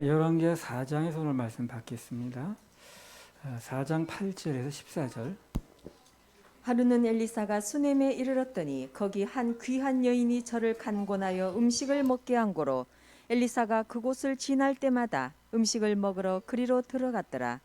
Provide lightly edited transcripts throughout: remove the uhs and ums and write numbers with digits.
열왕기하 4장에서 오늘 말씀 받겠습니다. 4장 8절에서 14절. 하루는 엘리사가 수넴에 이르렀더니 거기 한 귀한 여인이 저를 간곤하여 음식을 먹게 한 고로 엘리사가 그곳을 지날 때마다 음식을 먹으러 그리로 들어갔더라.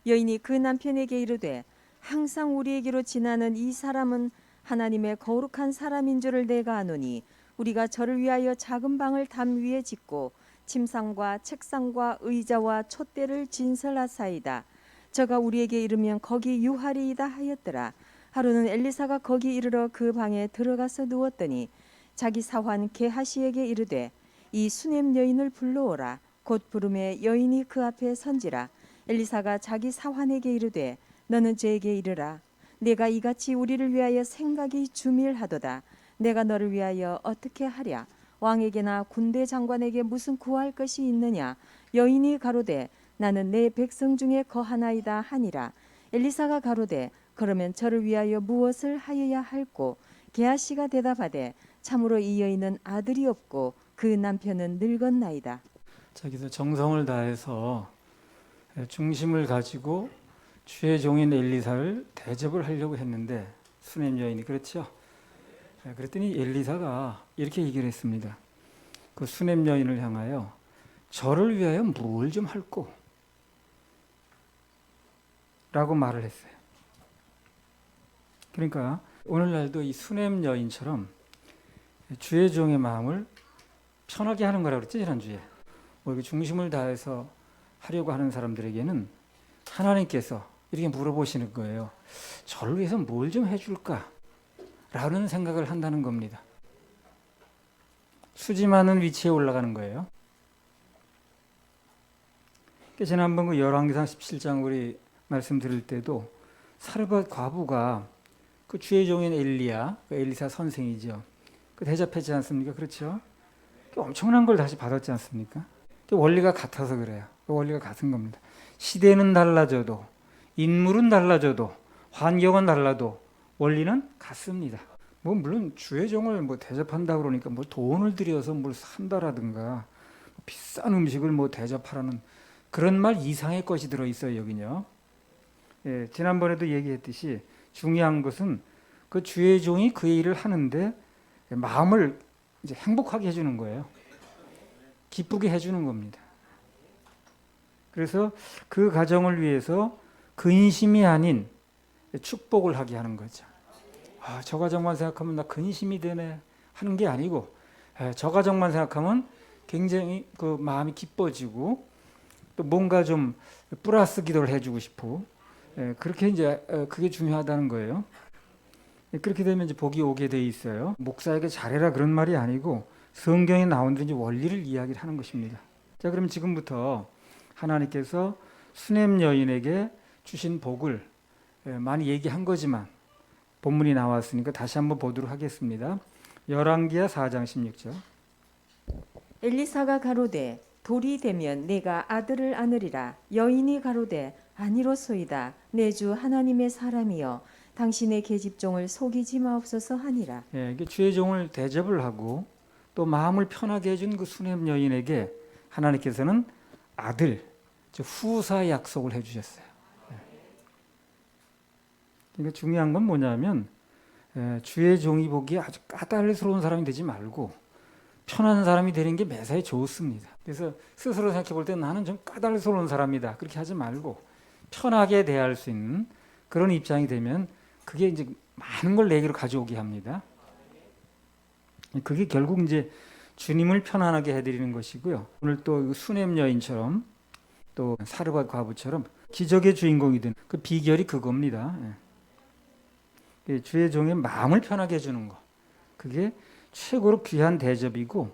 여인이 그 남편에게 이르되 항상 우리에게로 지나는 이 사람은 하나님의 거룩한 사람인 줄을 내가 아노니 우리가 저를 위하여 작은 방을 담 위에 짓고 침상과 책상과 의자와 촛대를 진설하사이다. 저가 우리에게 이르면 거기 유하리이다 하였더라. 하루는 엘리사가 거기 이르러 그 방에 들어가서 누웠더니 자기 사환 게하시에게 이르되 이 수넴 여인을 불러오라. 곧 부름에 여인이 그 앞에 선지라. 엘리사가 자기 사환에게 이르되 너는 저에게 이르라. 내가 이같이 우리를 위하여 생각이 주밀하도다. 내가 너를 위하여 어떻게 하랴. 왕에게나 군대 장관에게 무슨 구할 것이 있느냐. 여인이 가로되 나는 내 백성 중에 거하나이다 하니라. 엘리사가 가로되 그러면 저를 위하여 무엇을 하여야 할꼬. 게하시가 대답하되 참으로 이 여인은 아들이 없고 그 남편은 늙었나이다. 자기도 정성을 다해서 중심을 가지고 주의 종인 엘리사를 대접을 하려고 했는데 수넴 여인이 그렇죠. 그랬더니 엘리사가 이렇게 얘기를 했습니다. 그 수넴 여인을 향하여 저를 위하여 뭘 좀 할꼬 라고 말을 했어요. 그러니까 오늘날도 이 수넴 여인처럼 주의 종의 마음을 편하게 하는 거라고 그랬지, 지난주에. 이렇게 중심을 다해서 하려고 하는 사람들에게는 하나님께서 이렇게 물어보시는 거예요. 저를 위해서 뭘 좀 해줄까? 라는 생각을 한다는 겁니다. 수지 많은 위치에 올라가는 거예요. 지난번 그 열왕기상 17장 우리 말씀 들을 때도 사르밧 과부가 그 주의 종인 엘리야, 그 엘리사 선생이죠. 그 대접했지 않습니까? 그렇죠? 엄청난 걸 다시 받았지 않습니까? 원리가 같아서 그래요. 원리가 같은 겁니다. 시대는 달라져도, 인물은 달라져도, 환경은 달라도 원리는 같습니다. 물론 주의 종을 대접한다 그러니까 돈을 들여서 뭘 산다라든가 비싼 음식을 대접하라는 그런 말 이상의 것이 들어 있어요, 여기는요. 예, 지난번에도 얘기했듯이 중요한 것은 그 주의 종이 그의 일을 하는데 마음을 이제 행복하게 해주는 거예요. 기쁘게 해주는 겁니다. 그래서 그 가정을 위해서 근심이 아닌 축복을 하게 하는 거죠. 저 가정만 생각하면 나 근심이 되네 하는 게 아니고, 저 가정만 생각하면 굉장히 그 마음이 기뻐지고 또 뭔가 좀 플러스 기도를 해주고 싶고, 그렇게 이제 그게 중요하다는 거예요. 그렇게 되면 이제 복이 오게 돼 있어요. 목사에게 잘해라 그런 말이 아니고 성경에 나온 대로 이제 원리를 이야기를 하는 것입니다. 자, 그럼 지금부터 하나님께서 수넴 여인에게 주신 복을 많이 얘기한 거지만 본문이 나왔으니까 다시 한번 보도록 하겠습니다. 열왕기하 4장 16절. 엘리사가 가로되 돌이 되면 내가 아들을 안으리라. 여인이 가로되 아니로소이다. 내 주 하나님의 사람이여 당신의 계집종을 속이지 마옵소서 하니라. 이게 주의 종을 대접을 하고 또 마음을 편하게 해준 그 수넴 여인에게 하나님께서는 아들, 즉 후사 약속을 해주셨어요. 그러니까 중요한 건 뭐냐면 주의 종이 보기에 아주 까탈스러운 사람이 되지 말고 편한 사람이 되는 게 매사에 좋습니다. 그래서 스스로 생각해 볼 때 나는 좀 까탈스러운 사람이다 그렇게 하지 말고 편하게 대할 수 있는 그런 입장이 되면 그게 이제 많은 걸 내게로 가져오게 합니다. 그게 결국 이제 주님을 편안하게 해드리는 것이고요. 오늘 또 수넴 여인처럼 또 사르밧 과부처럼 기적의 주인공이 된 그 비결이 그겁니다. 주의 종의 마음을 편하게 해주는 거. 그게 최고로 귀한 대접이고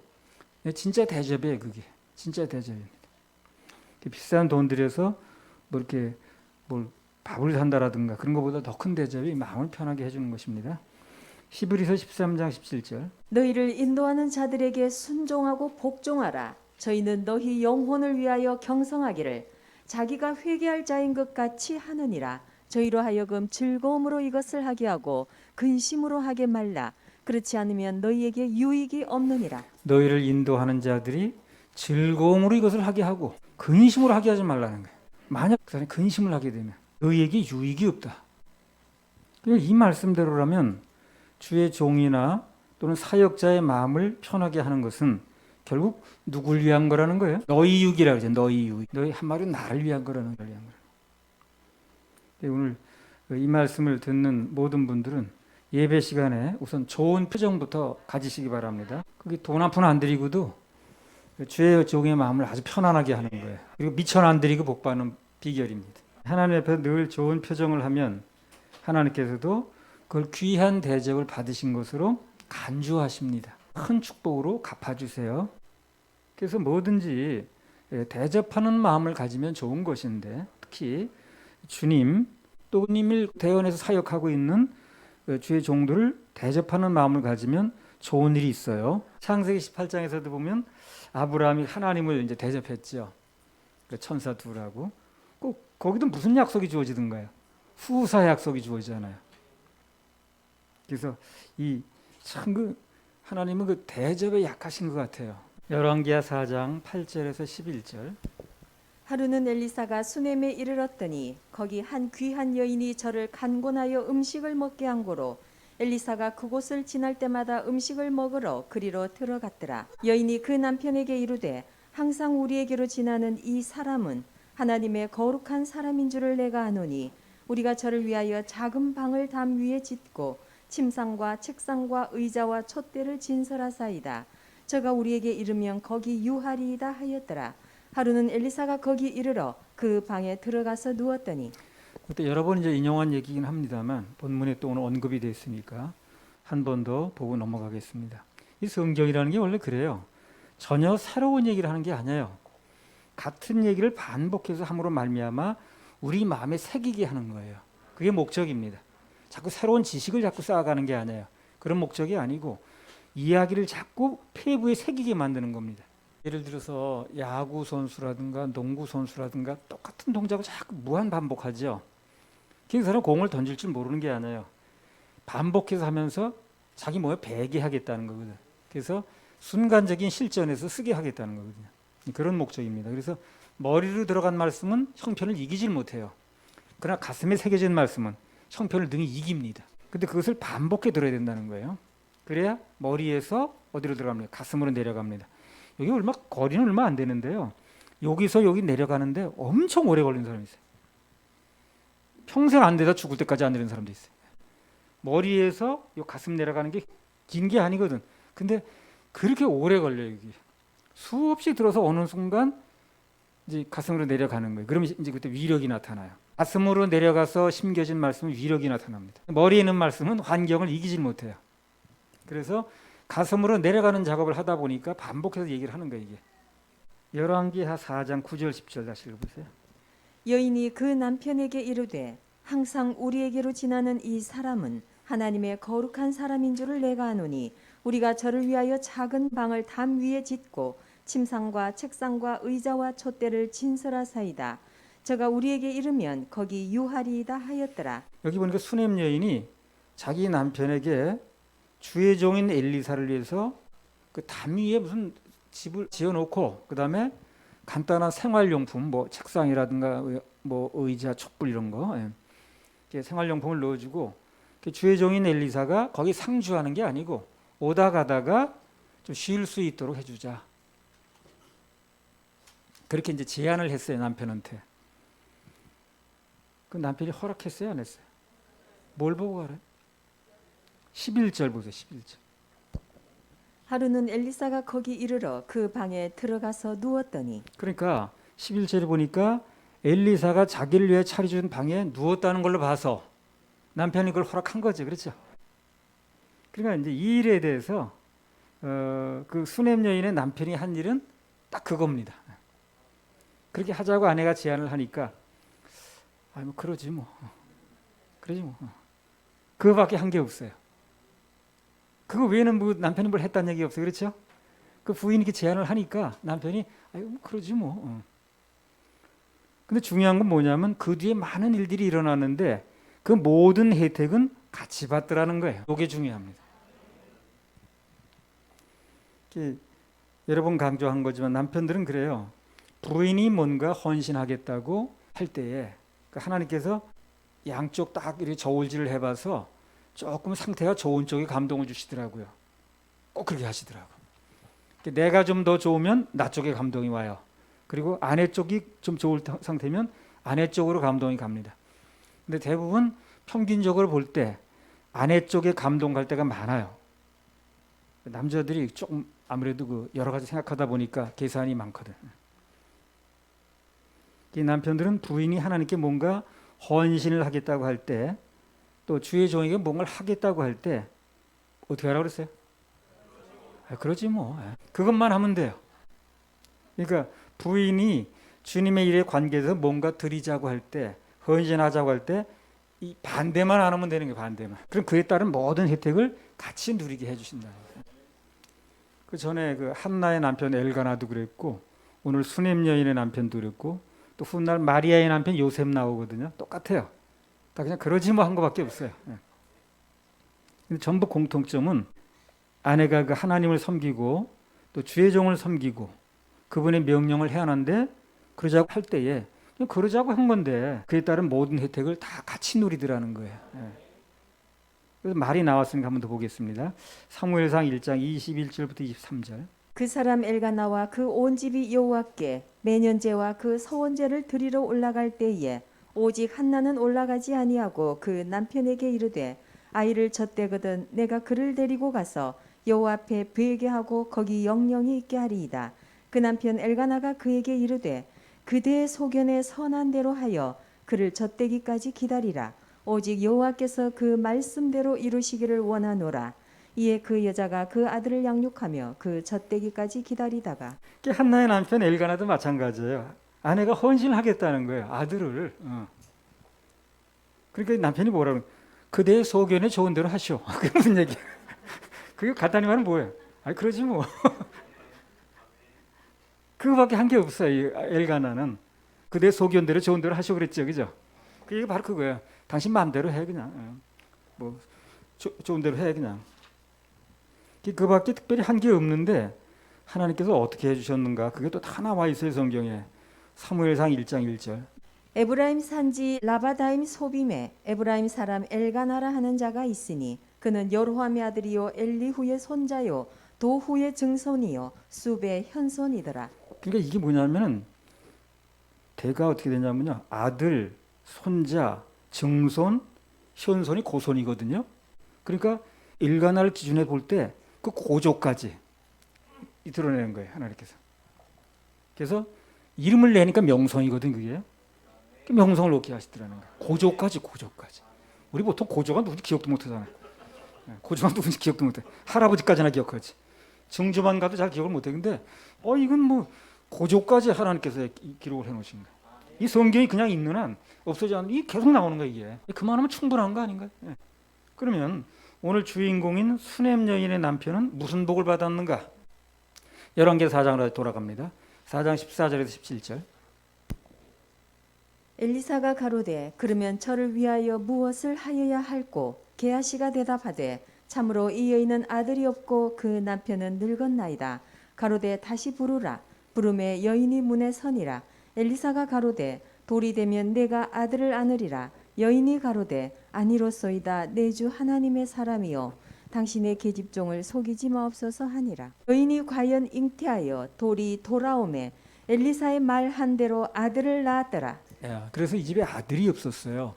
진짜 대접이에요. 그게 진짜 대접입니다. 비싼 돈 들여서 이렇게 밥을 산다라든가 그런 것보다 더 큰 대접이 마음을 편하게 해주는 것입니다. 히브리서 13장 17절. 너희를 인도하는 자들에게 순종하고 복종하라. 저희는 너희 영혼을 위하여 경성하기를 자기가 회개할 자인 것 같이 하느니라. 저희로 하여금 즐거움으로 이것을 하게 하고 근심으로 하게 말라. 그렇지 않으면 너희에게 유익이 없느니라. 너희를 인도하는 자들이 즐거움으로 이것을 하게 하고 근심으로 하게 하지 말라는 거예요. 만약 그 사람이 근심을 하게 되면 너희에게 유익이 없다. 이 말씀대로라면 주의 종이나 또는 사역자의 마음을 편하게 하는 것은 결국 누굴 위한 거라는 거예요? 너희 유익이라고 하죠. 너희 유익. 너희 한마디로 나를 위한 거라는 거예요. 오늘 이 말씀을 듣는 모든 분들은 예배 시간에 우선 좋은 표정부터 가지시기 바랍니다. 그게 돈 한 푼 안 드리고도 주의 종의 마음을 아주 편안하게 하는 거예요. 그리고 미천 안 드리고 복 받는 비결입니다. 하나님 앞에 늘 좋은 표정을 하면 하나님께서도 그걸 귀한 대접을 받으신 것으로 간주하십니다. 큰 축복으로 갚아주세요. 그래서 뭐든지 대접하는 마음을 가지면 좋은 것인데 특히 주님 또 님을 대원해서 사역하고 있는 주의 종들을 대접하는 마음을 가지면 좋은 일이 있어요. 창세기 18장에서도 보면 아브라함이 하나님을 이제 대접했죠. 천사 둘하고 꼭 거기도 무슨 약속이 주어지던가요? 후사 약속이 주어지잖아요. 그래서 참 하나님은 그 대접에 약하신 것 같아요. 열왕기하 4장 8절에서 11절. 하루는 엘리사가 수넴에 이르렀더니 거기 한 귀한 여인이 저를 간곤하여 음식을 먹게 한 고로 엘리사가 그곳을 지날 때마다 음식을 먹으러 그리로 들어갔더라. 여인이 그 남편에게 이르되 항상 우리에게로 지나는 이 사람은 하나님의 거룩한 사람인 줄을 내가 아노니 우리가 저를 위하여 작은 방을 담 위에 짓고 침상과 책상과 의자와 촛대를 진설하사이다. 저가 우리에게 이르면 거기 유하리이다 하였더라. 하루는 엘리사가 거기 이르러 그 방에 들어가서 누웠더니 그때 여러 번 이제 인용한 얘기긴 합니다만 본문에 또 오늘 언급이 됐으니까 한 번 더 보고 넘어가겠습니다. 이 성경이라는 게 원래 그래요. 전혀 새로운 얘기를 하는 게 아니에요. 같은 얘기를 반복해서 함으로 말미암아 우리 마음에 새기게 하는 거예요. 그게 목적입니다. 자꾸 새로운 지식을 자꾸 쌓아가는 게 아니에요. 그런 목적이 아니고 이야기를 자꾸 폐부에 새기게 만드는 겁니다. 예를 들어서 야구 선수라든가 농구 선수라든가 똑같은 동작을 자꾸 무한 반복하죠. 그 사람 공을 던질 줄 모르는 게 아니에요. 반복해서 하면서 자기 몸에 배게 하겠다는 거거든요. 그래서 순간적인 실전에서 쓰게 하겠다는 거거든요. 그런 목적입니다. 그래서 머리로 들어간 말씀은 형편을 이기질 못해요. 그러나 가슴에 새겨진 말씀은 형편을 능히 이깁니다. 근데 그것을 반복해 들어야 된다는 거예요. 그래야 머리에서 어디로 들어갑니까? 가슴으로 내려갑니다. 여기 거리는 얼마 안 되는데요. 여기서 여기 내려가는데 엄청 오래 걸리는 사람이 있어요. 평생 안 되다 죽을 때까지 안 되는 사람도 있어요. 머리에서 요 가슴 내려가는 게 긴 게 아니거든. 근데 그렇게 오래 걸려요. 여기. 수없이 들어서 어느 순간 이제 가슴으로 내려가는 거예요. 그러면 이제 그때 위력이 나타나요. 가슴으로 내려가서 심겨진 말씀은 위력이 나타납니다. 머리에 있는 말씀은 환경을 이기질 못해요. 그래서 가슴으로 내려가는 작업을 하다 보니까 반복해서 얘기를 하는 거예요. 이게. 열왕기하 4장 9절 10절 다시 읽어보세요. 여인이 그 남편에게 이르되 항상 우리에게로 지나는 이 사람은 하나님의 거룩한 사람인 줄을 내가 아노니 우리가 저를 위하여 작은 방을 담 위에 짓고 침상과 책상과 의자와 촛대를 진설하사이다. 저가 우리에게 이르면 거기 유하리이다 하였더라. 여기 보니까 수넴 여인이 자기 남편에게 주의 종인 엘리사를 위해서 그 담 위에 무슨 집을 지어놓고 그 다음에 간단한 생활용품 뭐 책상이라든가 뭐 의자, 촛불 이런 거 생활용품을 넣어주고 주의 종인 엘리사가 거기 상주하는 게 아니고 오다 가다가 좀 쉴 수 있도록 해주자. 그렇게 이제 제안을 했어요 남편한테. 그 남편이 허락했어요 안 했어요? 뭘 보고 알아요? 11절 보세요. 11절. 하루는 엘리사가 거기 이르러 그 방에 들어가서 누웠더니 그러니까 11절에 보니까 엘리사가 자기를 위해 차려준 방에 누웠다는 걸로 봐서 남편이 그걸 허락한 거죠. 그렇죠? 그러니까 이제 이 일에 대해서 그 수넴 여인의 남편이 한 일은 딱 그겁니다. 그렇게 하자고 아내가 제안을 하니까 뭐 그러지 뭐. 그러지 뭐. 그거밖에 한 게 없어요. 그거 외에는 뭐 남편이 뭘 했다는 얘기 없어요. 그렇죠? 그 부인이 이렇게 제안을 하니까 남편이 뭐 그러지 뭐. 근데 중요한 건 뭐냐면 그 뒤에 많은 일들이 일어났는데 그 모든 혜택은 같이 받더라는 거예요. 이게 중요합니다. 여러 번 강조한 거지만 남편들은 그래요. 부인이 뭔가 헌신하겠다고 할 때에 하나님께서 양쪽 딱 이렇게 저울질을 해봐서 조금 상태가 좋은 쪽에 감동을 주시더라고요. 꼭 그렇게 하시더라고요. 내가 좀 더 좋으면 나 쪽에 감동이 와요. 그리고 아내 쪽이 좀 좋을 상태면 아내 쪽으로 감동이 갑니다. 근데 대부분 평균적으로 볼 때 아내 쪽에 감동 갈 때가 많아요. 남자들이 조금 아무래도 그 여러 가지 생각하다 보니까 계산이 많거든. 이 남편들은 부인이 하나님께 뭔가 헌신을 하겠다고 할 때, 또 주의 종에게 뭔가를 하겠다고 할 때 어떻게 하라고 그랬어요? 그러지 뭐. 그것만 하면 돼요. 그러니까 부인이 주님의 일에 관계에서 뭔가 드리자고 할 때, 헌신하자고 할 때 이 반대만 안 하면 되는 거예요. 반대만. 그럼 그에 따른 모든 혜택을 같이 누리게 해주신다. 그 전에 그 한나의 남편 엘가나도 그랬고, 오늘 수넴 여인의 남편도 그랬고, 또 훗날 마리아의 남편 요셉 나오거든요. 똑같아요. 다 그냥 그러지 뭐 한 거밖에 없어요. 근데 전부 공통점은 아내가 그 하나님을 섬기고 또 주의 종을 섬기고 그분의 명령을 해야 하는데 그러자고 할 때에 그냥 그러자고 한 건데 그에 따른 모든 혜택을 다 같이 누리더라는 거예요. 그래서 말이 나왔으니까 한번 더 보겠습니다. 사무엘상 1장 21절부터 23절. 그 사람 엘가나와 그 온 집이 여호와께 매년제와 그 서원제를 드리러 올라갈 때에 오직 한나는 올라가지 아니하고 그 남편에게 이르되 아이를 젖대거든 내가 그를 데리고 가서 여호와 앞에 회개하고 거기 영영이 있게 하리이다. 그 남편 엘가나가 그에게 이르되 그대의 소견에 선한 대로 하여 그를 젖대기까지 기다리라. 오직 여호와께서 그 말씀대로 이루시기를 원하노라. 이에 그 여자가 그 아들을 양육하며 그 젖대기까지 기다리다가 한나의 남편 엘가나도 마찬가지예요. 아내가 헌신을 하겠다는 거예요. 아들을. 그러니까 남편이 뭐라고 그대의 소견에 좋은 대로 하시오. 그게 무슨 얘기야? 그게 간단히 말하면 뭐예요? 아니 그러지 뭐. 그거밖에 한 게 없어요. 이 엘가나는 그대 소견대로 좋은 대로 하시오 그랬죠, 그죠? 그게 바로 그거예요. 당신 마음대로 해 그냥. 뭐 좋은 대로 해 그냥. 그밖에 특별히 한 게 없는데 하나님께서 어떻게 해주셨는가? 그게 또 다 나와 있어요 성경에. 사무엘상 1장 1절. 에브라임 산지 라바다임 소빔에 에브라임 사람 엘가나라 하는 자가 있으니 그는 여로함의 아들이요 엘리후의 손자요 도후의 증손이요 숲의 현손이더라. 그러니까 이게 뭐냐면은 대가 어떻게 되냐면요. 아들, 손자, 증손, 현손이 고손이거든요. 그러니까 일가나를 기준에 볼 때 그 고조까지 드러내는 거예요. 하나님께서. 그래서 이름을 내니까 명성이거든 그게. 명성을 놓게 하시더라는 거예요. 고조까지. 우리 보통 고조가 누군지 기억도 못하잖아요. 고조가 누군지 기억도 못해. 할아버지까지나 기억하지. 증조만 가도 잘 기억을 못해. 근데 이건 뭐 고조까지 하나님께서 기록을 해놓으신 거예요. 이 성경이 그냥 있는 한 없어지지 않는 이 계속 나오는 거예요. 이게. 그만하면 충분한 거 아닌가요? 그러면 오늘 주인공인 수넴 여인의 남편은 무슨 복을 받았는가? 열왕기하 4장으로 돌아갑니다. 4장 14절에서 17절. 엘리사가 가로되 그러면 저를 위하여 무엇을 하여야 할꼬? 게하시가 대답하되 참으로 이 여인은 아들이 없고 그 남편은 늙었나이다. 가로되 다시 부르라. 부름에 여인이 문에 서니라. 엘리사가 가로되 돌이 되면 내가 아들을 안으리라. 여인이 가로되 아니로소이다. 내 주 하나님의 사람이요 당신의 계집종을 속이지 마옵소서 하니라. 여인이 과연 잉태하여 돌이 돌아오매 엘리사의 말 한 대로 아들을 낳았더라. 그래서 이 집에 아들이 없었어요.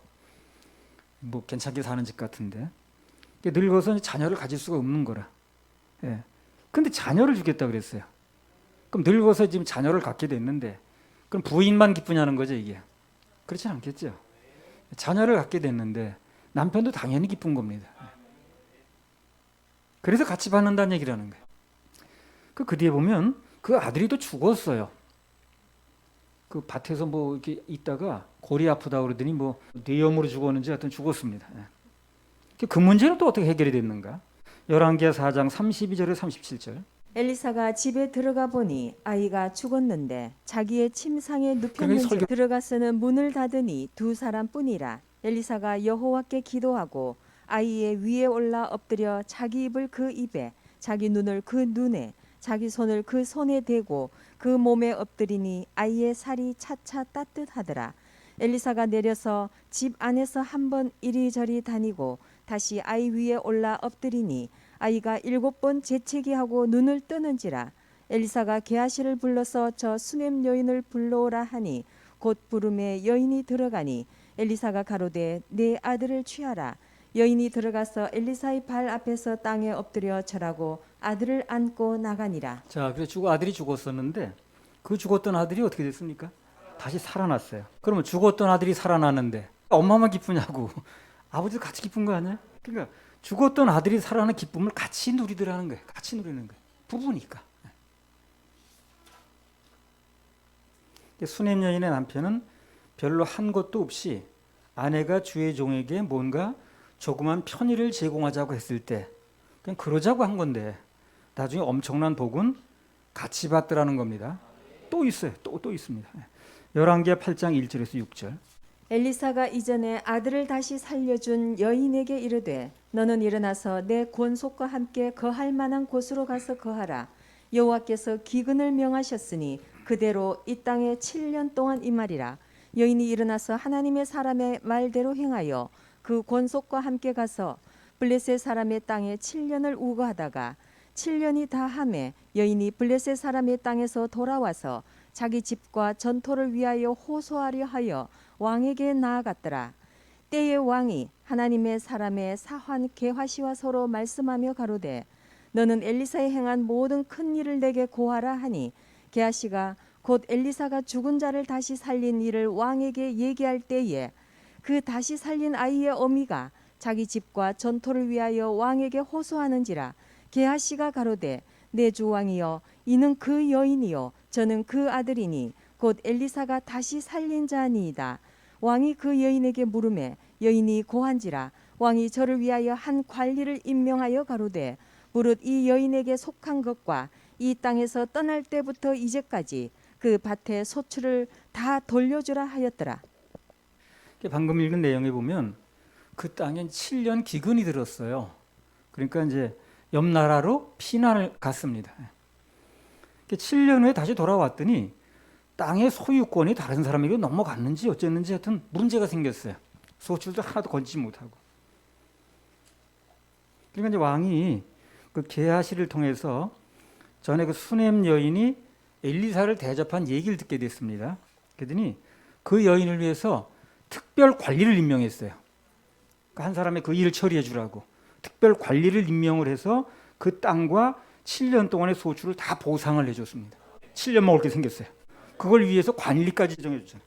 뭐 괜찮게 사는 집 같은데 늙어서 자녀를 가질 수가 없는 거라. 근데 자녀를 주겠다 그랬어요. 그럼 늙어서 지금 자녀를 갖게 됐는데 그럼 부인만 기쁘냐는 거죠 이게. 그렇지 않겠죠. 자녀를 갖게 됐는데 남편도 당연히 기쁜 겁니다. 그래서 같이 받는다는 얘기라는 거예요. 그 뒤에 보면 그 아들이 또 죽었어요. 그 밭에서 뭐 이렇게 있다가 골이 아프다 그러더니 뭐 뇌염으로 죽었는지 하여튼 죽었습니다. 그 문제는 또 어떻게 해결이 됐는가? 열왕기하 4장 32절에 37절. 엘리사가 집에 들어가 보니 아이가 죽었는데 자기의 침상에 눕혔는지 들어가서는 문을 닫으니 두 사람뿐이라. 엘리사가 여호와께 기도하고 아이의 위에 올라 엎드려 자기 입을 그 입에 자기 눈을 그 눈에 자기 손을 그 손에 대고 그 몸에 엎드리니 아이의 살이 차차 따뜻하더라. 엘리사가 내려서 집 안에서 한번 이리저리 다니고 다시 아이 위에 올라 엎드리니 아이가 7번 재채기하고 눈을 뜨는지라. 엘리사가 게하시를 불러서 저 수넴 여인을 불러오라 하니 곧 부름에 여인이 들어가니 엘리사가 가로되 내 아들을 취하라. 여인이 들어가서 엘리사의 발 앞에서 땅에 엎드려 절하고 아들을 안고 나가니라. 자, 그래서 아들이 죽었었는데 그 죽었던 아들이 어떻게 됐습니까? 다시 살아났어요. 그러면 죽었던 아들이 살아나는데 엄마만 기쁘냐고 아버지도 같이 기쁜 거 아니야? 그러니까 죽었던 아들이 살아나는 기쁨을 같이 누리더라는 거예요. 같이 누리는 거예요. 부부니까. 수넴 여인의 남편은 별로 한 것도 없이 아내가 주의 종에게 뭔가 조그만 편의를 제공하자고 했을 때 그냥 그러자고 한 건데 나중에 엄청난 복은 같이 받더라는 겁니다. 또 있어요. 또 있습니다. 열왕기하 8장 1절에서 6절. 엘리사가 이전에 아들을 다시 살려준 여인에게 이르되 너는 일어나서 내 권속과 함께 거할 만한 곳으로 가서 거하라. 여호와께서 기근을 명하셨으니 그대로 이 땅에 7년 동안 임하리라. 여인이 일어나서 하나님의 사람의 말대로 행하여 그 권속과 함께 가서 블레셋 사람의 땅에 7년을 우거하다가 7년이 다함에 여인이 블레셋 사람의 땅에서 돌아와서 자기 집과 전토를 위하여 호소하려 하여 왕에게 나아갔더라. 때에 왕이 하나님의 사람의 사환 게하시와 서로 말씀하며 가로되 너는 엘리사의 행한 모든 큰 일을 내게 고하라 하니 게하시가 곧 엘리사가 죽은 자를 다시 살린 일을 왕에게 얘기할 때에 그 다시 살린 아이의 어미가 자기 집과 전토를 위하여 왕에게 호소하는지라. 게하시가 가로되 내 주 왕이여 이는 그 여인이요 저는 그 아들이니 곧 엘리사가 다시 살린 자니이다. 왕이 그 여인에게 물으매 여인이 고한지라. 왕이 저를 위하여 한 관리를 임명하여 가로되 무릇 이 여인에게 속한 것과 이 땅에서 떠날 때부터 이제까지 그 밭의 소출을 다 돌려주라 하였더라. 방금 읽은 내용에 보면 그 땅엔 7년 기근이 들었어요. 그러니까 이제 옆 나라로 피난을 갔습니다. 7년 후에 다시 돌아왔더니 땅의 소유권이 다른 사람에게 넘어갔는지 어쨌는지 하여튼 문제가 생겼어요. 소출도 하나도 건지지 못하고. 그러니까 이제 왕이 그 게하시를 통해서 전에 그 수넴 여인이 엘리사를 대접한 얘기를 듣게 됐습니다. 그랬더니 그 여인을 위해서 특별 관리를 임명했어요. 그러니까 한 사람의 그 일을 처리해 주라고 특별 관리를 임명을 해서 그 땅과 7년 동안의 소출을 다 보상을 해줬습니다. 7년 먹을 게 생겼어요. 그걸 위해서 관리까지 정해줬잖아요.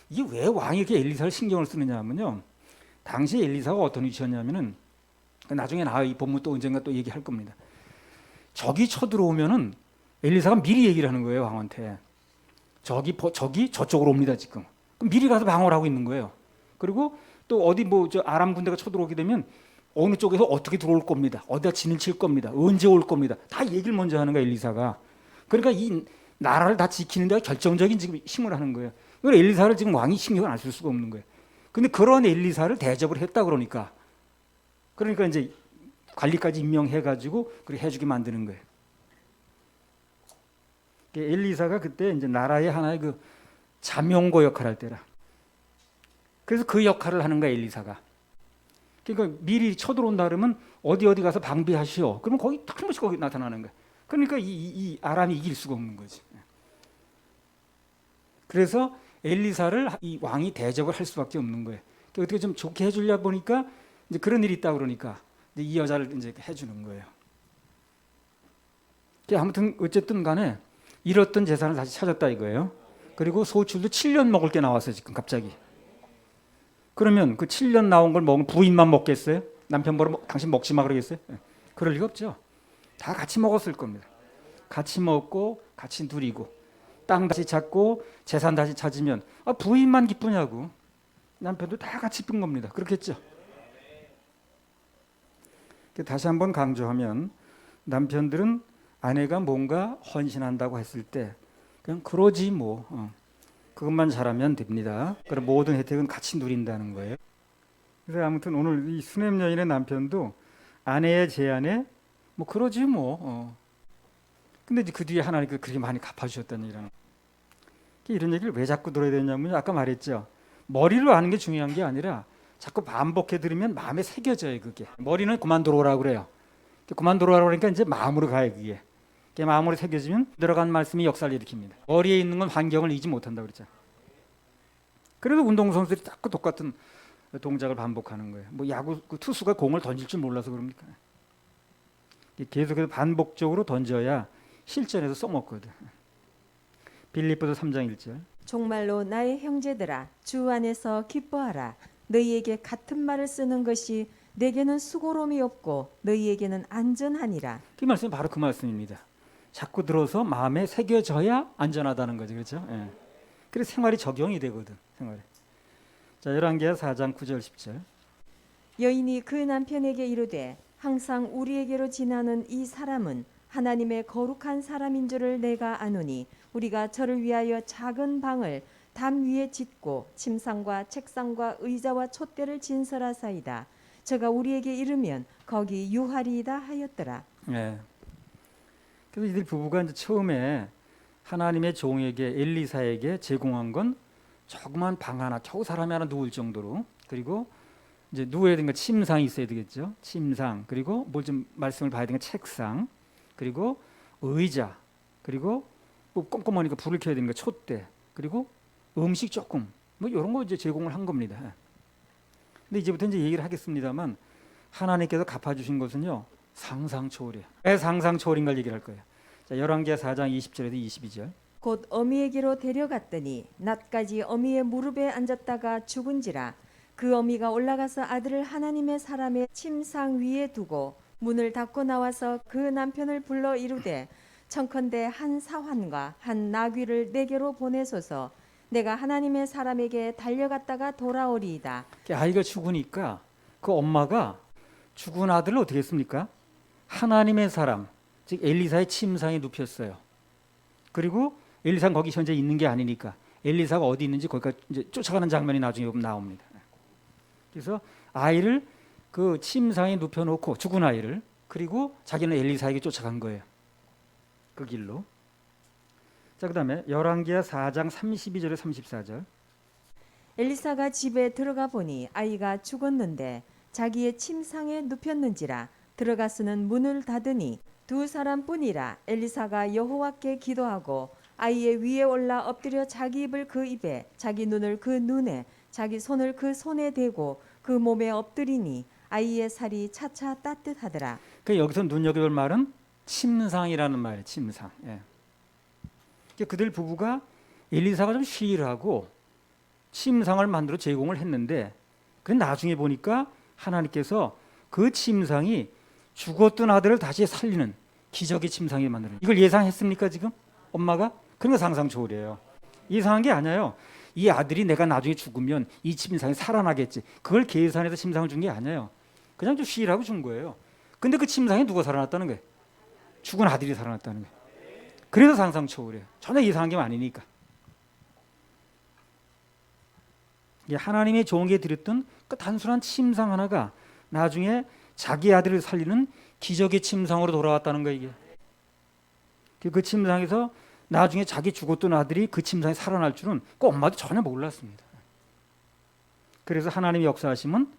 이게 왜 왕이 이렇게 엘리사를 신경을 쓰느냐 하면요. 당시 엘리사가 어떤 위치였냐면은 나중에 이 본문 또 언젠가 또 얘기할 겁니다. 적이 쳐들어오면은 엘리사가 미리 얘기를 하는 거예요, 왕한테. 적이 저쪽으로 옵니다, 지금. 그럼 미리 가서 방어를 하고 있는 거예요. 그리고 또 어디 아람 군대가 쳐들어오게 되면 어느 쪽에서 어떻게 들어올 겁니다. 어디다 진을 칠 겁니다. 언제 올 겁니다. 다 얘기를 먼저 하는 거야, 엘리사가. 그러니까 이 나라를 다 지키는 데 결정적인 지금 힘을 하는 거예요. 그래서 엘리사를 지금 왕이 신경을 안 쓸 수가 없는 거예요. 근데 그런 엘리사를 대접을 했다 그러니까 이제 관리까지 임명해가지고 그렇게 해주게 만드는 거예요. 엘리사가 그때 이제 나라의 하나의 그 자명고 역할을 할 때라. 그래서 그 역할을 하는 거야, 엘리사가. 그러니까 미리 쳐들어온다 그러면 어디 가서 방비하시오. 그러면 거기 한 번씩 거기 나타나는 거야. 그러니까 이 아람이 이길 수가 없는 거지. 그래서 엘리사를 이 왕이 대접을 할 수밖에 없는 거예요. 어떻게 좀 좋게 해주려 보니까 이제 그런 일이 있다 그러니까 이제 이 여자를 이제 해주는 거예요. 아무튼 어쨌든 간에 잃었던 재산을 다시 찾았다 이거예요. 그리고 소출도 7년 먹을 게 나왔어요, 지금 갑자기. 그러면 그 7년 나온 걸 먹으면 부인만 먹겠어요? 남편 보러 당신 먹지 마 그러겠어요? 그럴 리가 없죠. 다 같이 먹었을 겁니다. 같이 먹고 같이 누리고 땅 다시 찾고 재산 다시 찾으면 부인만 기쁘냐고. 남편도 다 같이 기쁜 겁니다. 그렇겠죠. 다시 한번 강조하면 남편들은 아내가 뭔가 헌신한다고 했을 때 그냥 그러지 뭐 그것만 잘하면 됩니다. 그럼 모든 혜택은 같이 누린다는 거예요. 그래서 아무튼 오늘 이 수넴 여인의 남편도 아내의 제안에 뭐 그러지 뭐 근데 이제 그 뒤에 하나님께서 그렇게 많이 갚아주셨다는 얘기라는. 이런 얘기를 왜 자꾸 들어야 되냐면 아까 말했죠. 머리로 아는 게 중요한 게 아니라 자꾸 반복해 들으면 마음에 새겨져요. 그게 머리는 그만 들어오라고 그래요. 그만 들어오라고 그러니까 이제 마음으로 가요. 그게 마음으로 새겨지면 들어간 말씀이 역사를 일으킵니다. 머리에 있는 건 환경을 이기지 못한다 그랬죠. 그래도 운동선수들이 자꾸 똑같은 동작을 반복하는 거예요. 뭐 야구 투수가 공을 던질 줄 몰라서 그럽니까? 계속해서 반복적으로 던져야 실전에서 써먹거든. 빌립보서 3장 1절. 정말로 나의 형제들아 주 안에서 기뻐하라. 너희에게 같은 말을 쓰는 것이 내게는 수고로움이 없고 너희에게는 안전하니라. 그 말씀이 바로 그 말씀입니다. 자꾸 들어서 마음에 새겨져야 안전하다는 거죠. 그렇죠? 예. 그래서 생활이 적용이 되거든. 생활에. 자, 열왕기하 4장 9절 10절. 여인이 그 남편에게 이르되 항상 우리에게로 지나는 이 사람은 하나님의 거룩한 사람인 줄을 내가 아노니 우리가 저를 위하여 작은 방을 담 위에 짓고 침상과 책상과 의자와 촛대를 진설하사이다. 저가 우리에게 이르면 거기 유하리이다 하였더라. 예. 그래서 이들 부부가 이제 처음에 하나님의 종에게 엘리사에게 제공한 건 조그만 방 하나, 겨우 사람이 하나 누울 정도로, 그리고 이제 누워야 되는 거 침상이 있어야 되겠죠. 침상, 그리고 뭘 좀 말씀을 봐야 되는 거 책상, 그리고 의자, 그리고 뭐 꼼꼼하니까 불을 켜야 되는 거 촛대, 그리고 음식 조금, 뭐 이런 거 이제 제공을 한 겁니다. 근데 이제부터 이제 얘기를 하겠습니다만 하나님께서 갚아주신 것은요 상상 초월이에요. 왜 상상 초월인가를 얘기를 할 거예요. 자, 열왕기하 4장 20절에서 22절. 곧 어미에게로 데려갔더니 낮까지 어미의 무릎에 앉았다가 죽은지라. 그 어미가 올라가서 아들을 하나님의 사람의 침상 위에 두고 문을 닫고 나와서 그 남편을 불러 이르되 청컨대 한 사환과 한 나귀를 내게로 보내소서. 내가 하나님의 사람에게 달려갔다가 돌아오리이다. 아이가 죽으니까 그 엄마가 죽은 아들을 어떻게 했습니까? 하나님의 사람, 즉 엘리사의 침상에 눕혔어요. 그리고 엘리사는 거기 현재 있는 게 아니니까 엘리사가 어디 있는지 거기까지 이제 쫓아가는 장면이 나중에 나옵니다. 그래서 아이를 그 침상에 눕혀놓고 죽은 아이를, 그리고 자기는 엘리사에게 쫓아간 거예요. 그 길로. 자, 그다음에 열왕기하 4장 32절에 34절. 엘리사가 집에 들어가 보니 아이가 죽었는데 자기의 침상에 눕혔는지라. 들어가서는 문을 닫으니 두 사람뿐이라. 엘리사가 여호와께 기도하고 아이의 위에 올라 엎드려 자기 입을 그 입에, 자기 눈을 그 눈에, 자기 손을 그 손에 대고 그 몸에 엎드리니 아이의 살이 차차 따뜻하더라. 그 여기서 눈여겨볼 말은 침상이라는 말이에요. 침상. 예. 그들 부부가 엘리사가 좀 시일하고 침상을 만들어 제공을 했는데, 그 나중에 보니까 하나님께서 그 침상이 죽었던 아들을 다시 살리는 기적의 침상이 만드는. 이걸 예상했습니까 지금 엄마가? 그런 거 상상 초월이에요. 이상한 게 아니에요. 이 아들이 내가 나중에 죽으면 이 침상이 살아나겠지, 그걸 계산해서 침상을 준 게 아니에요. 그냥 좀 시일하고 준 거예요. 근데 그 침상에 누가 살아났다는 거예요? 죽은 아들이 살아났다는 거예요. 그래서 상상 초월이에요. 전혀 이상한 게 아니니까. 하나님의 종에게 드렸던 그 단순한 침상 하나가 나중에 자기 아들을 살리는 기적의 침상으로 돌아왔다는 거예요. 이게 그 침상에서 나중에 자기 죽었던 아들이 그 침상에 살아날 줄은 그 엄마도 전혀 몰랐습니다. 그래서 하나님의 역사하심은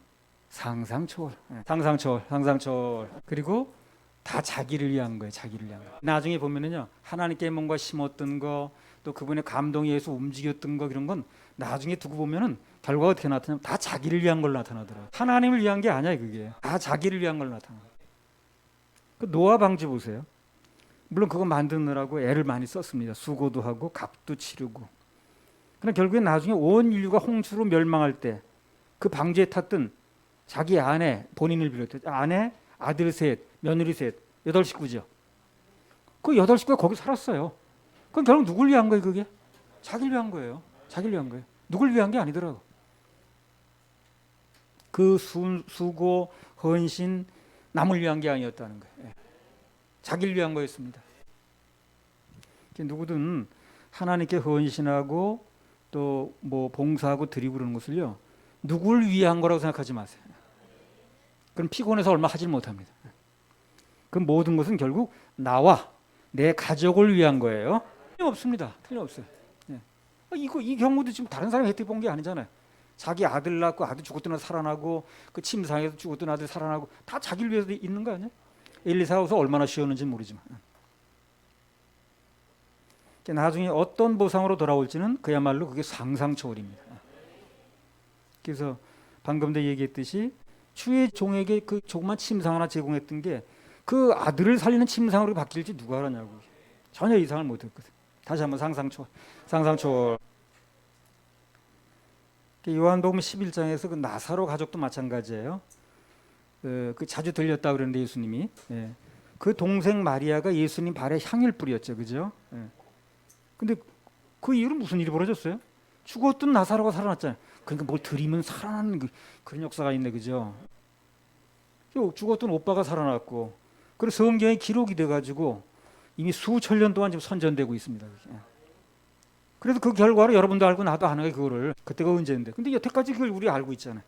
상상 초월, 상상 초월, 상상 초월. 그리고 다 자기를 위한 거예요. 자기를 위한 거. 나중에 보면은요, 하나님께 뭔가 심었던 거, 또 그분의 감동에 의해서 움직였던 거, 이런 건 나중에 두고 보면은 결과가 어떻게 나타나면 다 자기를 위한 걸로 나타나더라고요. 하나님을 위한 게 아니야, 그게. 다 자기를 위한 걸로 나타나. 그 노아 방주 보세요. 물론 그거 만드느라고 애를 많이 썼습니다. 수고도 하고 값도 치르고. 그러나 결국에 나중에 온 인류가 홍수로 멸망할 때 그 방주에 탔던 자기 아내, 본인을 비롯해 아내, 아들 셋, 며느리 셋, 8식구죠. 그 8식구가 거기 살았어요. 그럼 결국 누굴 위한 거예요, 그게? 자기를 위한 거예요. 자기를 위한 거예요. 누굴 위한 게 아니더라고. 그 수고, 헌신, 남을 위한 게 아니었다는 거예요. 자기를 위한 거였습니다. 누구든 하나님께 헌신하고 또 뭐 봉사하고 드리고 그러는 것을요, 누굴 위한 거라고 생각하지 마세요. 그럼 피곤해서 얼마 하질 못합니다. 그 모든 것은 결국 나와 내 가족을 위한 거예요. 틀림없습니다. 틀림없어요. 예. 이 경우도 지금 다른 사람이 혜택 본 게 아니잖아요. 자기 아들 낳고 아들 죽었던 아들 살아나고 그 침상에서 죽었던 아들 살아나고 다 자기를 위해서 있는 거 아니에요? 엘리사가 얼마나 쉬었는지 모르지만 나중에 어떤 보상으로 돌아올지는 그야말로 그게 상상 초월입니다. 그래서 방금도 얘기했듯이 주의 종에게 그 조그만 침상 하나 제공했던 게 그 아들을 살리는 침상으로 바뀔지 누가 알았냐고. 전혀 이상을 못했거든. 다시 한번 상상 초월. 요한복음 11장에서 그 나사로 가족도 마찬가지예요. 그 자주 들렸다 그러는데 예수님이 그 동생 마리아가 예수님 발에 향을 뿌렸죠, 그죠? 근데 그 이후로 무슨 일이 벌어졌어요? 죽었던 나사로가 살아났잖아요. 그러니까 뭘 드리면 살아나는 그런 역사가 있네, 그죠? 죽었던 오빠가 살아났고, 그리고 성경에 기록이 돼가지고 이미 수천 년 동안 지금 선전되고 있습니다. 그래서 그 결과로 여러분도 알고 나도 아는 게 그거를 그때가 언제인데, 근데 여태까지 그걸 우리 알고 있잖아요.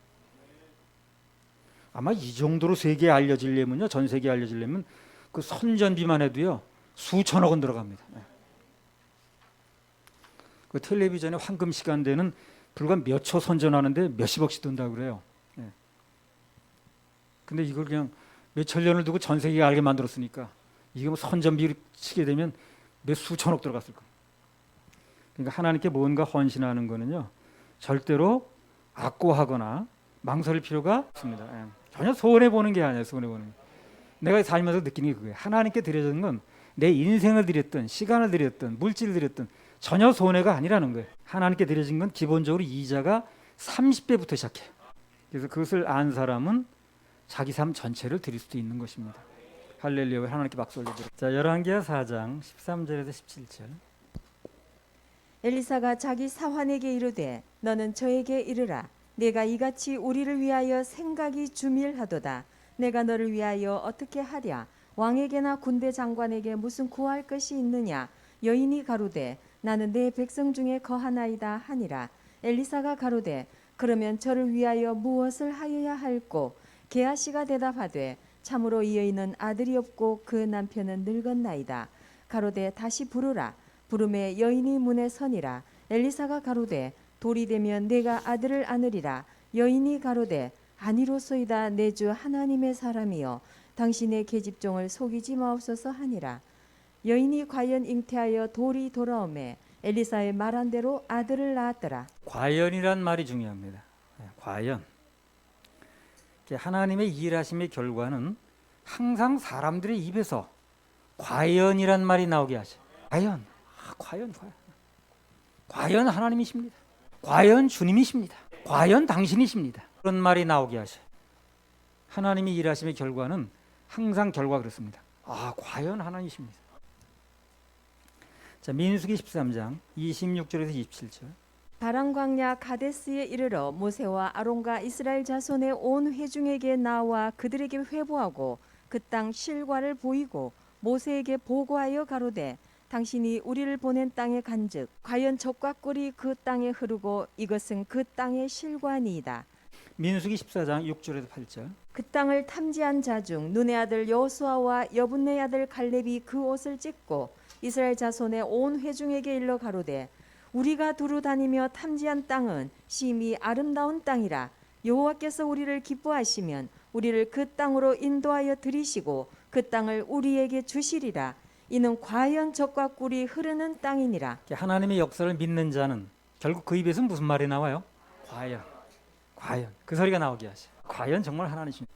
아마 이 정도로 세계에 알려지려면요, 전 세계에 알려지려면 그 선전비만 해도요 수천억 원 들어갑니다. 그 텔레비전에 황금 시간대는 불과 몇 초 선전하는데 몇십억씩 든다고 그래요. 근데 이걸 그냥 몇천 년을 두고 전 세계가 알게 만들었으니까 이게 뭐 선전비를 치게 되면 몇 수천억 들어갔을 거예요. 그러니까 하나님께 뭔가 헌신하는 거는요 절대로 악고하거나 망설일 필요가 없습니다. 전혀 손해 보는 게 아니에요. 손해 보는 게. 내가 살면서 느끼는 게 그거예요. 하나님께 드려지는 건 내 인생을 드렸든 시간을 드렸든 물질을 드렸든 전혀 손해가 아니라는 거예요. 하나님께 드려진 건 기본적으로 이자가 30배부터 시작해요. 그래서 그것을 안 사람은 자기 삶 전체를 드릴 수도 있는 것입니다. 할렐루야. 하나님께 박수 올려드립니다. 자, 열왕기하 4장 13절에서 17절. 엘리사가 자기 사환에게 이르되 너는 저에게 이르라. 내가 이같이 우리를 위하여 생각이 주밀하도다. 내가 너를 위하여 어떻게 하랴. 왕에게나 군대 장관에게 무슨 구할 것이 있느냐. 여인이 가로되 나는 내 백성 중에 거하나이다 하니라. 엘리사가 가로되 그러면 저를 위하여 무엇을 하여야 할꼬. 게하시가 대답하되 참으로 이 여인은 아들이 없고 그 남편은 늙었나이다. 가로되 다시 부르라. 부름에 여인이 문에 서니라. 엘리사가 가로되 돌이 되면 내가 아들을 안으리라. 여인이 가로되 아니로소이다. 내 주 하나님의 사람이여 당신의 계집종을 속이지 마옵소서 하니라. 여인이 과연 잉태하여 돌이 돌아오매 엘리사의 말한 대로 아들을 낳았더라. 과연이란 말이 중요합니다. 과연. 하나님의 일하심의 결과는 항상 사람들의 입에서 과연이란 말이 나오게 하셔요. 과연, 과연 하나님이십니다. 과연 주님이십니다. 과연 당신이십니다. 그런 말이 나오게 하셔요. 하나님이 일하심의 결과는 항상 결과 그렇습니다. 과연 하나님이십니다. 자, 민수기 13장 26절에서 27절. 바람 광야 가데스에 이르러 모세와 아론과 이스라엘 자손의 온 회중에게 나와 그들에게 회보하고 그 땅 실과를 보이고 모세에게 보고하여 가로되 당신이 우리를 보낸 땅에 간즉 과연 젖과 꿀이 그 땅에 흐르고 이것은 그 땅의 실과니이다. 민수기 14장 6절에서 8절. 그 땅을 탐지한 자 중 눈의 아들 여호수아와 여분네 아들 갈렙이 그 옷을 찢고 이스라엘 자손의 온 회중에게 일러 가로되 우리가 두루 다니며 탐지한 땅은 심히 아름다운 땅이라. 여호와께서 우리를 기뻐하시면 우리를 그 땅으로 인도하여 들이시고 그 땅을 우리에게 주시리라. 이는 과연 젖과 꿀이 흐르는 땅이니라. 하나님의 역사를 믿는 자는 결국 그 입에서 무슨 말이 나와요? 과연 그 소리가 나오게 하셔. 과연 정말 하나님이십니다.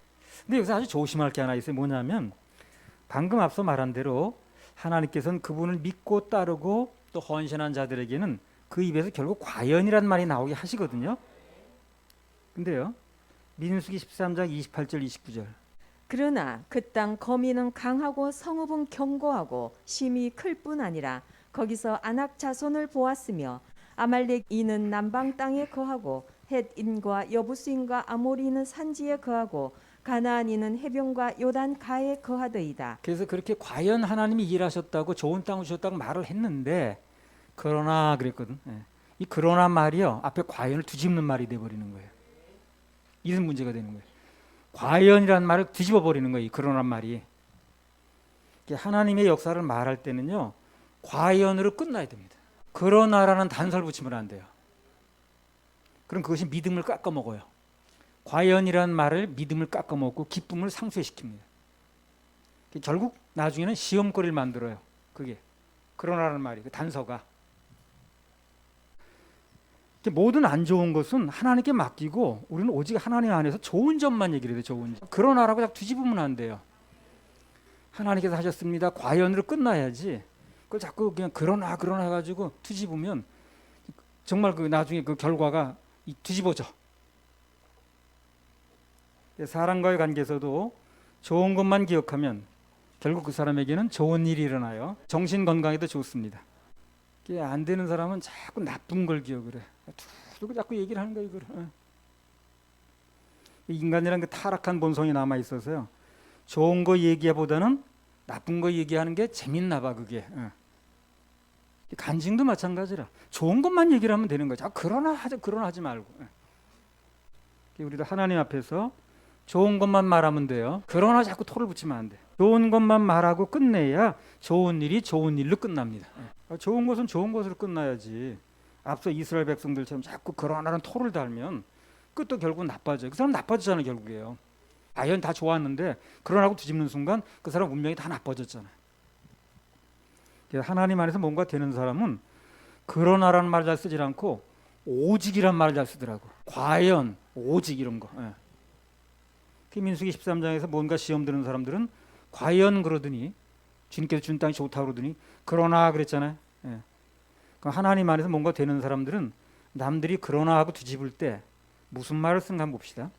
근데 여기서 아주 조심할 게 하나 있어요. 뭐냐면 방금 앞서 말한 대로 하나님께서는 그분을 믿고 따르고 또 헌신한 자들에게는 그 입에서 결국 과연이란 말이 나오게 하시거든요. 근데요, 민수기 13장 28절 29절. 그러나 그 땅 거민은 강하고 성읍은 견고하고 심히 클 뿐 아니라 거기서 아낙 자손을 보았으며 아말렉인은 남방 땅에 거하고 헷인과 여부스인과 아모리는 산지에 거하고 가나안인은 해변과 요단 가에 거하더이다. 그래서 그렇게 과연 하나님이 일하셨다고 좋은 땅을 주셨다고 말을 했는데 그러나 그랬거든. 이 그러나 말이요 앞에 과연을 뒤집는 말이 돼버리는 거예요. 이런 문제가 되는 거예요. 과연이라는 말을 뒤집어 버리는 거예요. 이 그러나 말이. 하나님의 역사를 말할 때는요, 과연으로 끝나야 됩니다. 그러나라는 단서를 붙이면 안 돼요. 그럼 그것이 믿음을 깎아먹어요. 과연이란 말을 믿음을 깎아먹고 기쁨을 상쇄시킵니다. 결국 나중에는 시험거리를 만들어요. 그게 그러나라는 말이, 그 단서가. 모든 안 좋은 것은 하나님께 맡기고 우리는 오직 하나님 안에서 좋은 점만 얘기를 해요. 좋은 점. 그러나라고 자꾸 뒤집으면 안 돼요. 하나님께서 하셨습니다. 과연으로 끝나야지. 그걸 자꾸 그냥 그러나 해가지고 뒤집으면 정말 그 나중에 그 결과가 뒤집어져. 사람과의 관계에서도 좋은 것만 기억하면 결국 그 사람에게는 좋은 일이 일어나요. 정신 건강에도 좋습니다. 이게 안 되는 사람은 자꾸 나쁜 걸 기억을 해. 두고 자꾸 얘기를 하는 거야, 이걸. 인간이란 그 타락한 본성이 남아 있어서요. 좋은 거 얘기보다는 나쁜 거 얘기하는 게 재밌나 봐, 그게. 간증도 마찬가지라. 좋은 것만 얘기를 하면 되는 거죠. 그러나 하지 말고. 우리도 하나님 앞에서 좋은 것만 말하면 돼요. 그러나 자꾸 토를 붙이면 안 돼. 좋은 것만 말하고 끝내야 좋은 일이 좋은 일로 끝납니다. 좋은 것은 좋은 것으로 끝나야지. 앞서 이스라엘 백성들처럼 자꾸 그러나는 토를 달면 끝도 결국 나빠져요. 그 사람 나빠지잖아요, 결국에요. 과연 다 좋았는데 그러나고 뒤집는 순간 그 사람 운명이 다 나빠졌잖아요. 하나님 안에서 뭔가 되는 사람은 그러나라는 말을 잘 쓰지 않고 오직이란 말을 잘 쓰더라고. 과연, 오직 이런 거. 민수기 13장에서 뭔가 시험 드는 사람들은 과연 그러더니 주님께서 준 땅이 좋다고 그러더니 그러나 그랬잖아요. 하나님 안에서 뭔가 되는 사람들은 남들이 그러나 하고 뒤집을 때 무슨 말을 쓴가 한번 봅시다.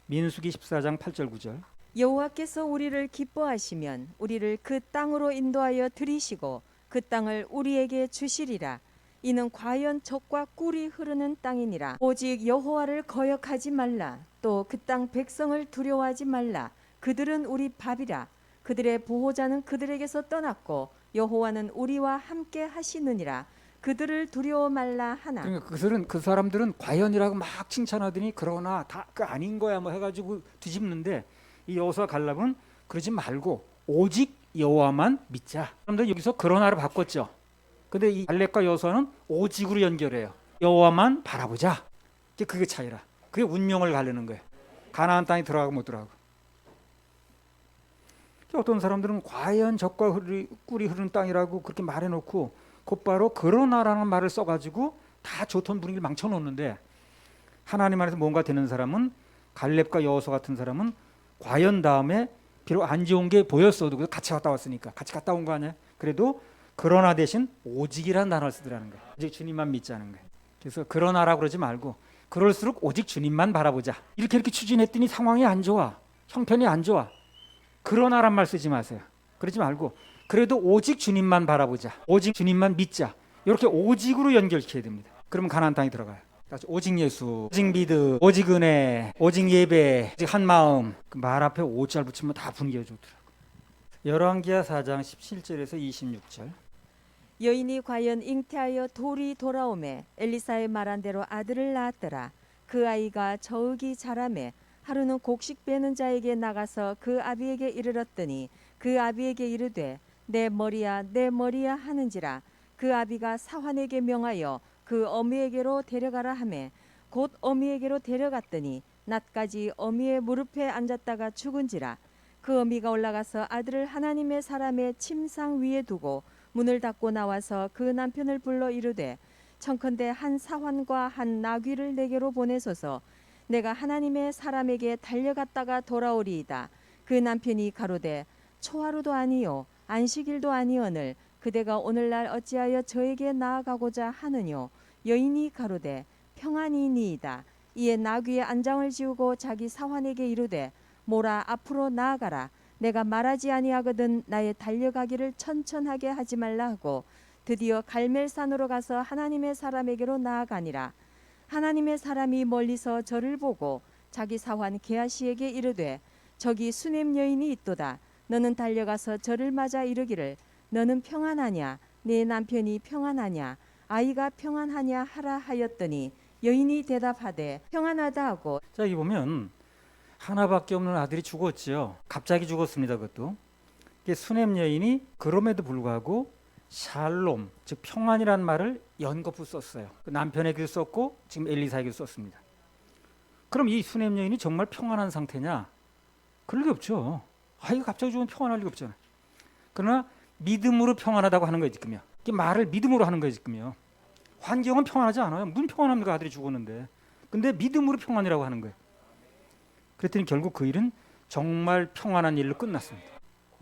민수기 14장 8절 9절. 여호와께서 우리를 기뻐하시면 우리를 그 땅으로 인도하여 들이시고 그 땅을 우리에게 주시리라. 이는 과연 젖과 꿀이 흐르는 땅이니라. 오직 여호와를 거역하지 말라. 또 그 땅 백성을 두려워하지 말라. 그들은 우리 밥이라. 그들의 보호자는 그들에게서 떠났고 여호와는 우리와 함께 하시느니라. 그들을 두려워 말라 하나. 그러니까 그 사람들은 과연이라고 막 칭찬하더니 그러나 다 그 아닌 거야 뭐 해가지고 뒤집는데 이 여호수아 갈렙은 그러지 말고 오직 여호와만 믿자. 사람들 여기서 그러나를 바꿨죠. 근데 이 갈렙과 여호수아는 오직으로 연결해요. 여호와만 바라보자. 그게 차이라. 그게 운명을 가르는 거예요. 가나안 땅에 들어가고 못 들어가고. 어떤 사람들은 과연 젖과 꿀이 흐르는 땅이라고 그렇게 말해놓고 곧바로 그러나라는 말을 써가지고 다 좋던 분위기를 망쳐놓는데 하나님 안에서 뭔가 되는 사람은 갈렙과 여호수아 같은 사람은 과연 다음에 비록 안 좋은 게 보였어도 같이 갔다 왔으니까 같이 갔다 온 거 아니에요. 그래도 그러나 대신 오직이라는 단어를 쓰더라는 거예요. 오직 주님만 믿자는 거예요. 그래서 그러나라고 그러지 말고 그럴수록 오직 주님만 바라보자. 이렇게 추진했더니 상황이 안 좋아. 형편이 안 좋아. 그러나란 말 쓰지 마세요. 그러지 말고 그래도 오직 주님만 바라보자. 오직 주님만 믿자. 이렇게 오직으로 연결시켜야 됩니다. 그러면 가나안 땅에 들어가요. 오직 예수, 오직 믿음, 오직 은혜, 오직 예배, 오직 한 마음. 그 말 앞에 오절 붙이면 다 분위기가 좋더라고요. 열왕기하 4장 17절에서 26절. 여인이 과연 잉태하여 돌이 돌아오매 엘리사의 말한 대로 아들을 낳았더라. 그 아이가 저으기 자라매 하루는 곡식 베는 자에게 나가서 그 아비에게 이르렀더니 그 아비에게 이르되 내 머리야 내 머리야 하는지라. 그 아비가 사환에게 명하여 그 어미에게로 데려가라 하매 곧 어미에게로 데려갔더니 낮까지 어미의 무릎에 앉았다가 죽은지라. 그 어미가 올라가서 아들을 하나님의 사람의 침상 위에 두고 문을 닫고 나와서 그 남편을 불러 이르되 청컨대 한 사환과 한 나귀를 내게로 보내소서. 내가 하나님의 사람에게 달려갔다가 돌아오리이다. 그 남편이 가로되 초하루도 아니요 안식일도 아니오늘 그대가 오늘날 어찌하여 저에게 나아가고자 하느뇨. 여인이 가로되 평안이니이다. 이에 나귀의 안장을 지우고 자기 사환에게 이르되 모라 앞으로 나아가라. 내가 말하지 아니하거든 나의 달려가기를 천천하게 하지 말라 하고 드디어 갈멜산으로 가서 하나님의 사람에게로 나아가니라. 하나님의 사람이 멀리서 저를 보고 자기 사환 게하시에게 이르되 저기 수넴 여인이 있도다. 너는 달려가서 저를 맞아 이르기를 너는 평안하냐 네 남편이 평안하냐 아이가 평안하냐 하라 하였더니 여인이 대답하되 평안하다 하고. 자, 여기 보면 하나밖에 없는 아들이 죽었죠. 갑자기 죽었습니다. 그것도 수넴 여인이 그럼에도 불구하고 샬롬, 즉 평안이라는 말을 연거푸 썼어요. 남편에게도 썼고 지금 엘리사에게도 썼습니다. 그럼 이 수넴 여인이 정말 평안한 상태냐? 그럴 리 없죠. 이거 갑자기 죽으면 평안할 리가 없잖아요. 그러나 믿음으로 평안하다고 하는 거예요, 지금요. 이게 말을 믿음으로 하는 거예요, 지금요. 환경은 평안하지 않아요. 무슨 평안합니까? 아들이 죽었는데. 근데 믿음으로 평안이라고 하는 거예요. 그랬더니 결국 그 일은 정말 평안한 일로 끝났습니다.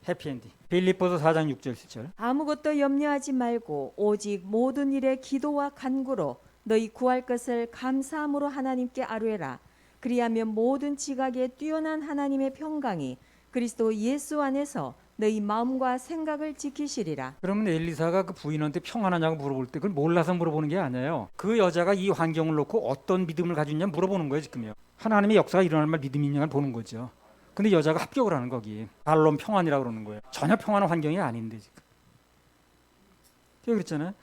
해피엔딩. 빌립보서 4장 6절 7절. 아무것도 염려하지 말고 오직 모든 일에 기도와 간구로 너희 구할 것을 감사함으로 하나님께 아뢰라. 그리하면 모든 지각에 뛰어난 하나님의 평강이 그리스도 예수 안에서 너희 마음과 생각을 지키시리라. 그러면 엘리사가 그 부인한테 평안하냐고 물어볼 때 그걸 몰라서 물어보는 게 아니에요. 그 여자가 이 환경을 놓고 어떤 믿음을 가지고 있냐 물어보는 거예요, 지금요. 하나님의 역사가 일어날 말 믿음이 있냐를 보는 거죠. 근데 여자가 합격을 하는 거기. 샬롬 평안이라고 그러는 거예요. 전혀 평안한 환경이 아닌데 지금. 제가 그랬잖아요.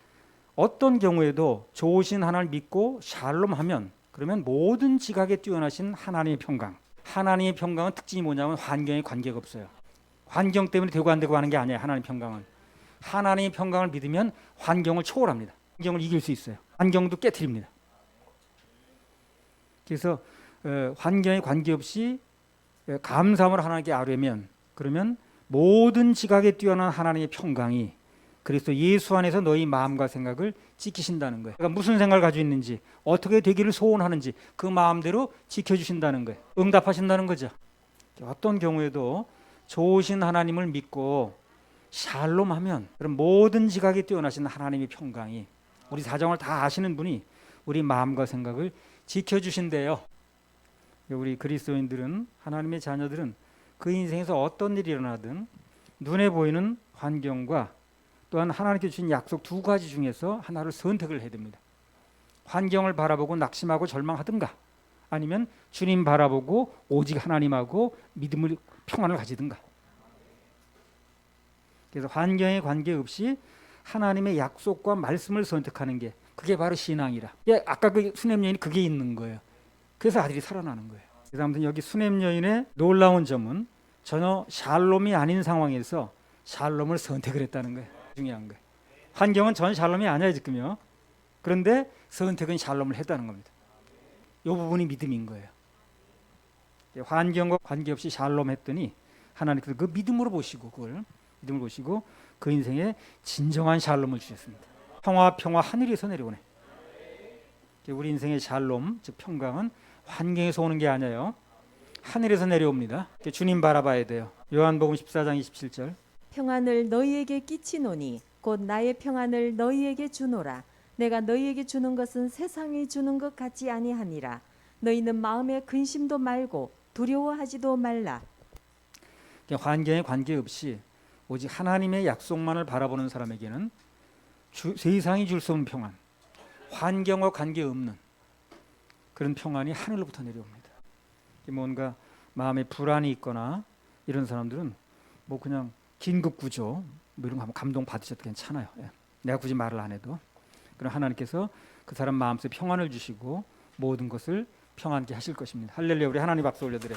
어떤 경우에도 좋으신 하나님을 믿고 샬롬하면 그러면 모든 지각에 뛰어나신 하나님의 평강. 하나님의 평강은 특징이 뭐냐면 환경에 관계가 없어요. 환경 때문에 되고 안 되고 하는 게 아니에요. 하나님의 평강은. 하나님의 평강을 믿으면 환경을 초월합니다. 환경을 이길 수 있어요. 환경도 깨트립니다. 그래서 환경에 관계없이 감사함으로 하나님께 아뢰면 그러면 모든 지각에 뛰어난 하나님의 평강이 그리스도 예수 안에서 너희 마음과 생각을 지키신다는 거예요. 그러니까 무슨 생각을 가지고 있는지 어떻게 되기를 소원하는지 그 마음대로 지켜주신다는 거예요. 응답하신다는 거죠. 어떤 경우에도 좋으신 하나님을 믿고 샬롬하면 그럼 모든 지각에 뛰어나신 하나님의 평강이 우리 사정을 다 아시는 분이 우리 마음과 생각을 지켜주신대요. 우리 그리스도인들은 하나님의 자녀들은 그 인생에서 어떤 일이 일어나든 눈에 보이는 환경과 또한 하나님께 주신 약속 두 가지 중에서 하나를 선택을 해야 됩니다. 환경을 바라보고 낙심하고 절망하든가 아니면 주님 바라보고 오직 하나님하고 믿음을 평안을 가지든가. 그래서 환경에 관계없이 하나님의 약속과 말씀을 선택하는 게 그게 바로 신앙이라. 아까 그 수넴 여인이 그게 있는 거예요. 그래서 아들이 살아나는 거예요. 그래서 아무튼 여기 수넴 여인의 놀라운 점은 전혀 샬롬이 아닌 상황에서 샬롬을 선택을 했다는 거예요. 중요한 거예요. 환경은 전 샬롬이 아니야 지금요. 그런데 선택은 샬롬을 했다는 겁니다. 이 부분이 믿음인 거예요. 환경과 관계없이 샬롬 했더니 하나님께서 그 믿음으로 보시고 그걸 믿음을 보시고 그 인생에 진정한 샬롬을 주셨습니다. 평화 하늘에서 내려오네. 우리 인생의 샬롬 즉 평강은 환경에서 오는 게 아니에요. 하늘에서 내려옵니다. 주님 바라봐야 돼요. 요한복음 14장 27절. 평안을 너희에게 끼치노니 곧 나의 평안을 너희에게 주노라. 내가 너희에게 주는 것은 세상이 주는 것 같지 아니하니라. 너희는 마음에 근심도 말고 두려워하지도 말라. 환경에 관계없이 오직 하나님의 약속만을 바라보는 사람에게는 세상이 줄 수 없는 평안, 환경과 관계없는 그런 평안이 하늘로부터 내려옵니다. 뭔가 마음에 불안이 있거나 이런 사람들은 뭐 그냥 긴급 구조 뭐 이런 거 하면 감동 받으셔도 괜찮아요. 내가 굳이 말을 안 해도. 그럼 하나님께서 그 사람 마음속에 평안을 주시고 모든 것을 평안케 하실 것입니다. 할렐루야. 우리 하나님 박수 올려드려요.